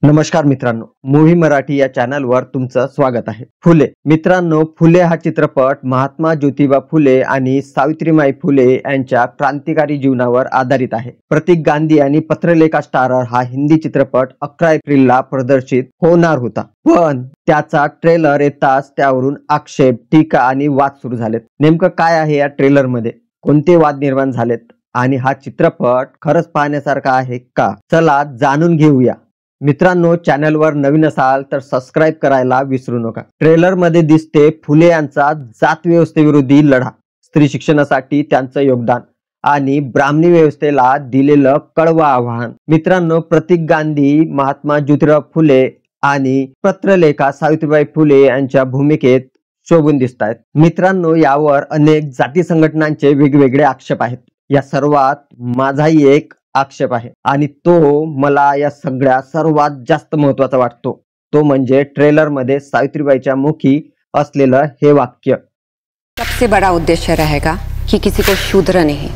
नमस्कार मित्रांनो, मूव्ही मराठी या चॅनलवर तुमचं स्वागत आहे. फुले मित्रांनो, फुले हा चित्रपट महात्मा ज्योतिबा फुले आणि सावित्रीबाई फुले यांच्या क्रांतिकारी जीवनावर आधारित आहे. प्रतीक गांधी आणि पत्रलेखा स्टारर हा हिंदी चित्रपट 11 एप्रिलला प्रदर्शित होणार होता, पण त्याचा ट्रेलर येताच त्यावरून आक्षेप, टीका आणि वाद सुरू झालेत. नेमकं काय आहे या ट्रेलर मध्ये, कोणते वाद निर्माण झालेत आणि हा चित्रपट खरंच पाहण्यासारखा आहे का? चला जाणून घेऊया. मित्रांनो, चॅनलवर नवीन असाल तर सबस्क्राइब करायला विसरू नका. ट्रेलर मध्ये दिसते फुले यांचा जात व्यवस्थेविरोधी लढा, स्त्री शिक्षणासाठी त्यांचं योगदान आणि ब्राह्मणी व्यवस्थेला दिलेलं कडवं आव्हान. मित्रांनो, प्रतीक गांधी, महात्मा ज्योतिबा फुले आणि पत्रलेखा सावित्रीबाई फुले यांच्या भूमिकेत शोभून दिसत आहेत. मित्रांनो, यावर अनेक जाती संघटनांचे वेगवेगळे आक्षेप आहेत. या सर्वात माझाही एक आक्षेप आहे आणि तो मला या सगळ्या सर्वात जास्त महत्वाचा वाटतो. तो म्हणजे ट्रेलर मध्ये सावित्रीबाईच्या मुखी असलेलं हे वाक्य, सबसे बड़ा उद्देश्य रहेगा कि किसी को शूद्र नहीं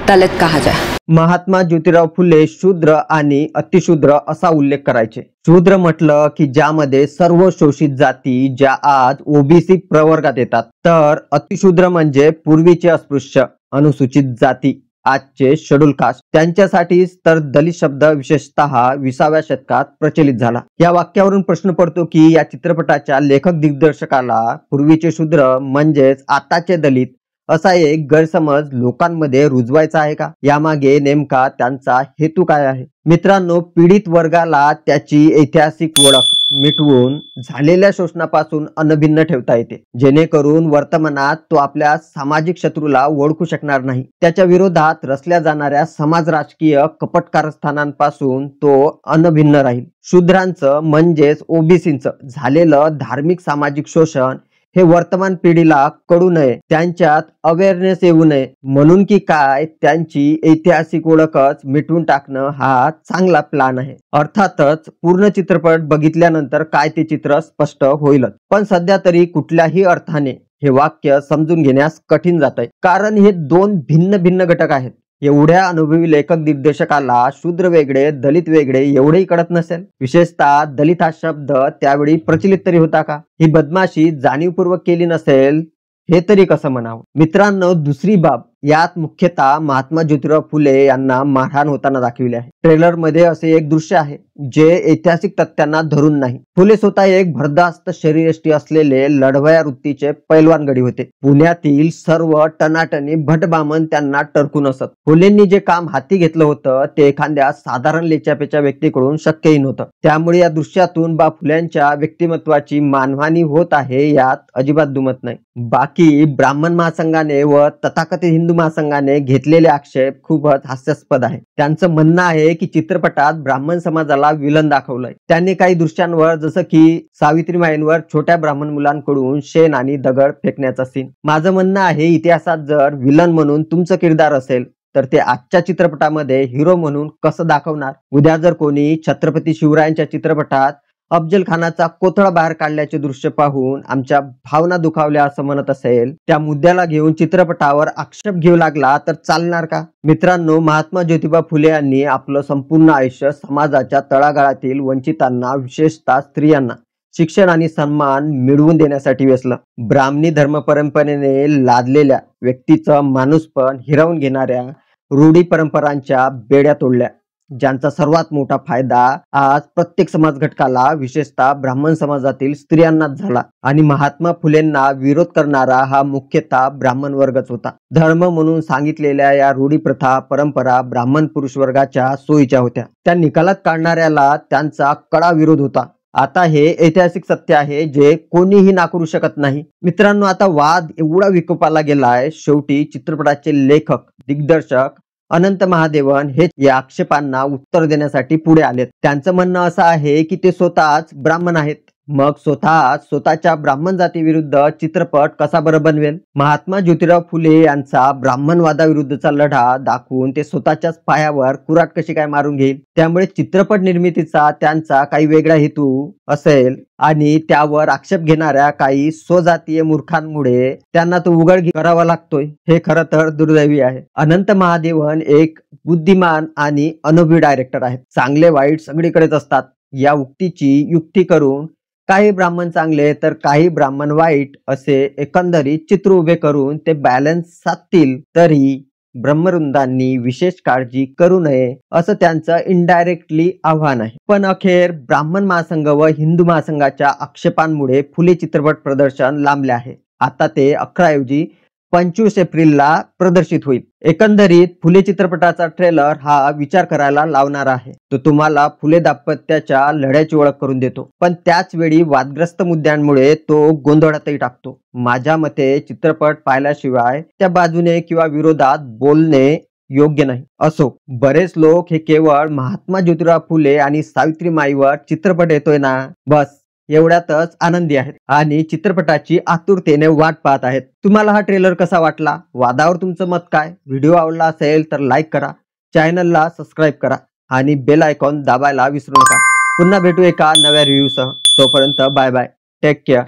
दलित कहा जाए. महात्मा ज्योतिराव फुले शूद्र आणि अतिशूद्र असा उल्लेख करायचे. शूद्र म्हटलं की ज्यामध्ये सर्व शोषित जाती ज्या आज ओबीसी प्रवर्गात येतात, तर अतिशूद्र म्हणजे पूर्वीचे अस्पृश्य, अनुसूचित जाती, आजचे शेड्यूल कास्ट, त्यांच्यासाठीच तर दलित शब्द विशेषतः 20व्या शतकात प्रचलित झाला. या वाक्यावरून प्रश्न पडतो की या चित्रपटाच्या लेखक दिग्दर्शकाला पूर्वीचे शूद्र म्हणजेच आताचे दलित असा एक गैरसमज लोकांमध्ये रुजवायचा आहे का? यामागे नेमका त्यांचा हेतू काय आहे? मित्रांनो, पीडित वर्गाला त्याची ऐतिहासिक ओळख मिटवून झालेल्या शोषणापासून अनभिन्न ठेवता येते, जेणेकरून वर्तमानात तो आपल्या सामाजिक शत्रूला ओळखू शकणार नाही. त्याच्या विरोधात रचल्या जाणाऱ्या समाज राजकीय कपट कारस्थानांपासून तो अनभिन्न राहील. शूद्रांचं म्हणजेच ओबीसींचं झालेलं धार्मिक सामाजिक शोषण हे वर्तमान पिढीला कळू नये, त्यांच्यात अवेअरनेस येऊ नये म्हणून की काय, त्यांची ऐतिहासिक ओळखच मिटवून टाकणं हा चांगला प्लॅन आहे. अर्थातच पूर्ण चित्रपट बघितल्यानंतर काय ते चित्र स्पष्ट होईलच, पण सध्या तरी कुठल्याही अर्थाने हे वाक्य समजून घेण्यास कठीण जात आहे, कारण हे दोन भिन्न भिन्न घटक आहेत. एवढ्या अनुभवी लेखक दिग्दर्शकाला शूद्र वेगळे दलित वेगळे एवढेही कळत नसेल. विशेषतः दलित हा शब्द त्यावेळी प्रचलित तरी होता का? ही बदमाशी जाणीवपूर्वक केली नसेल हे तरी कसं म्हणावं? मित्रांनो, दुसरी बाब, यात मुख्यतः महात्मा ज्योतिराव फुले यांना मारहाण होताना दाखविले आहे. ट्रेलर मध्ये असे एक दृश्य आहे जे ऐतिहासिक तथ्यांना धरून नाही. फुले स्वतः एक भरदास्त शरीरयष्टी असलेले लढवया वृत्तीचे पैलवान गडी होते. पुण्यातील सर्व टनाटनी भटबामन त्यांना टरकून असत. फुलेंनी जे काम हाती घेतलं होतं ते एखाद्या साधारण लेच्यापेच्या व्यक्तीकडून शक्यही नव्हतं. त्यामुळे या दृश्यातून फुल्यांच्या व्यक्तिमत्वाची मानहानी होत आहे यात अजिबात दुमत नाही. बाकी ब्राह्मण महासंघाने व तथाकथित हिंदू महासंघाने घेतलेले आक्षेप खूपच हास्यास्पद आहे. त्यांचं म्हणणं आहे की चित्रपटात ब्राह्मण समाजाला विलन दाखवलंय. त्यांनी काही दृश्यांवर, जसं की सावित्रीबाईंवर छोट्या ब्राह्मण मुलांकडून शेण आणि दगड फेकण्याचा सीन. माझं म्हणणं आहे, इतिहासात जर विलन म्हणून तुमचं किरदार असेल तर ते आजच्या चित्रपटामध्ये हिरो म्हणून कसं दाखवणार? उद्या जर कोणी छत्रपती शिवरायांच्या चित्रपटात अफजल खानाचा कोथळा बाहेर काढल्याचे दृश्य पाहून आमच्या भावना दुखावल्या असं म्हणत असेल, त्या मुद्द्याला घेऊन चित्रपटावर आक्षेप घेऊ लागला तर चालणार का? मित्रांनो, महात्मा ज्योतिबा फुले यांनी आपलं संपूर्ण आयुष्य समाजाच्या तळागाळातील वंचितांना, विशेषतः स्त्रियांना शिक्षण आणि सन्मान मिळवून देण्यासाठी वेचलं. ब्राह्मणी धर्म परंपरेने लादलेल्या व्यक्तीचं माणूसपण हिरावून घेणाऱ्या रूढी परंपरांच्या बेड्या तोडल्या, ज्यांचा सर्वात मोठा फायदा आज प्रत्येक समाज घटकाला, विशेषतः ब्राह्मण समाजातील स्त्रियांनाच झाला. आणि महात्मा फुलेंना विरोध करणारा हा मुख्यतः ब्राह्मण वर्गच होता. धर्म म्हणून सांगितलेल्या या रूढी प्रथा परंपरा ब्राह्मण पुरुष वर्गाच्या सोयीच्या होत्या. त्या निकालात काढणाऱ्याला त्यांचा कडा विरोध होता. आता हे ऐतिहासिक सत्य आहे जे कोणीही नाकारू शकत नाही. मित्रांनो, आता वाद एवढा विकोपाला गेलाय, शेवटी चित्रपटाचे लेखक दिग्दर्शक अनंत महादेवन हे या आक्षेपांना उत्तर देण्यासाठी पुढे आलेत. त्यांचं म्हणणं असं आहे की ते स्वतःच ब्राह्मण आहेत, मग स्वतःच्या ब्राह्मण जाती विरुद्ध चित्रपट कसा बरं बनवेल? महात्मा ज्योतिराव फुले यांचा ब्राह्मणवादाविरुद्धचा लढा दाखवून ते स्वतःच्याच पायावर कुऱ्हाड कशी काय मारून घेईल? त्यामुळे चित्रपट निर्मितीचा त्यांचा काही वेगळा हेतू असेल आणि त्यावर आक्षेप घेणाऱ्या काही स्वजातीय मूर्खांमुळे त्यांना तो उघड करावा लागतोय. हे खरं तर दुर्दैवी आहे. अनंत महादेवन एक बुद्धिमान आणि अनुभवी डायरेक्टर आहेत. चांगले वाईट सगळीकडेच असतात, या उक्तीची युक्ती करून काही ब्राह्मण चांगले तर काही ब्राह्मण वाईट असे एकंदरीत चित्र उभे करून ते बॅलन्स साधतील, तरी ब्रह्मवृंदांनी विशेष काळजी करू नये असं त्यांचं इनडायरेक्टली आव्हान आहे. पण अखेर ब्राह्मण महासंघ व हिंदू महासंघाच्या आक्षेपांमुळे फुले चित्रपट प्रदर्शन लांबले आहे. आता ते 11 ऐवजी 25 एप्रिलला प्रदर्शित होईल. एकंदरीत फुले चित्रपटाचा ट्रेलर हा विचार करायला लावणारा आहे. तो तुम्हाला फुले दाम्पत्याच्या लढ्याची ओळख करून देतो, पण त्याच वेळी वादग्रस्त मुद्द्यांमुळे तो गोंधळातही टाकतो. माझ्या मते चित्रपट पाहिल्याशिवाय त्या बाजूने किंवा विरोधात बोलणे योग्य नाही. असो, बरेच लोक हे केवळ महात्मा ज्योतिराव फुले आणि सावित्रीमाईवर चित्रपट येतोय ना बस एवढ्यातच आनंदी आहेत आणि चित्रपटाची आतुरतेने वाट पाहत आहेत. तुम्हाला हा ट्रेलर कसा वाटला? वादावर तुमचं मत काय? व्हिडिओ आवडला असेल तर लाईक करा, चॅनलला सबस्क्राईब करा आणि बेल आयकॉन दाबायला विसरू नका. पुन्हा भेटू एका नव्या रिव्ह्यूसह. तोपर्यंत बाय बाय, टेक केअर.